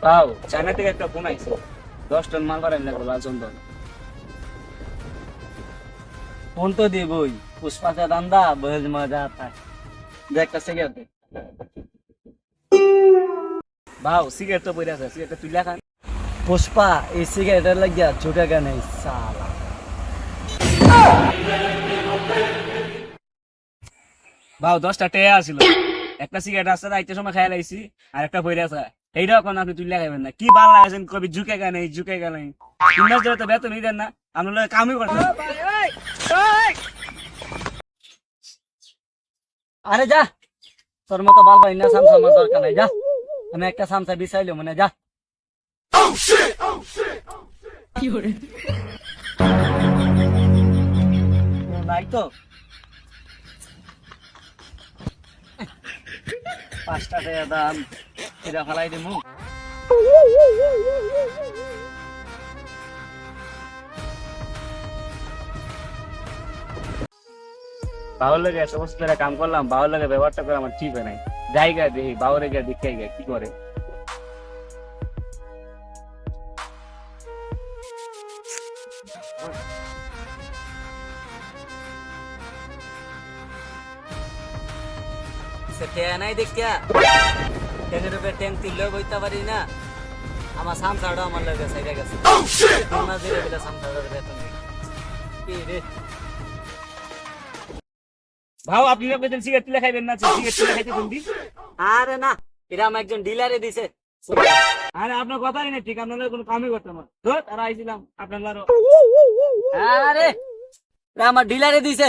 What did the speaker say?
তাও চায়না থেকে একটা ফোন আইছে 10 টন মাল বাড়াই লাগলো লাল চন্দন। ফোন তো দিবই, পুষ্পাতে দান্দা বেশ মজা থাকে। একটা সিগারেট দে। ভাও সিগারেট তো পড়ে আছে, সিগারেটটা তুইলা খান। পুষ্পা এই সিগারেটের লাগিয়া ঝুঁকে কেন সালা। ভাও 10টা টেয়া আছিল, একটা সিগারেট আছে রাইতে সময় খাই লাইছি আর একটা পড়ে আছে। এইটাও এখন আপনি তুইলা খাইবেন না, কি ভালো লাগাছেন কবি ঝুঁকে কেন ঝুঁকে কেন। 3 মাস ধরে তো বেতন দেন না, আপনার কামই করতেন। আরে যা, তোর মতো বাল ভাই না সামসা আমার দরকার নাই, যা। আমি একটা সামসা বিছাইলো মনে, যা। নাই তো 5টা টাকা দাম, এটা ফেলাই দিমু। বাউর লাগে সমস্ত যারা কাম করলাম, বাউর লাগে ব্যবহারটা করে আমার ঠিক হয় নাই। জায়গা দেখি বাউরে গিয়ে দেখে গিয়ে কি করে। নাই দেখিয়া ট্যাংের উপরে ট্যাং তুললে বইতে পারি না। আমার সামসাটা আমার লাগে সাইডে গেছে, 3 মাস ধরে বলে সামসাটার বেতন দিই। কি রে ভাও আপনি আপনাদের সিগারেট তুলে খাইবেন না, সিগারেট তুলে খাইতে কোন দিন। আরে না, এটা আমার একজন ডিলারে দিছে। আরে আপনার কথাই না ঠিক, আপনার কোনো কামই করতাম না তো, তারা আইছিলাম আপনার। আরে এটা আমার ডিলারে দিছে।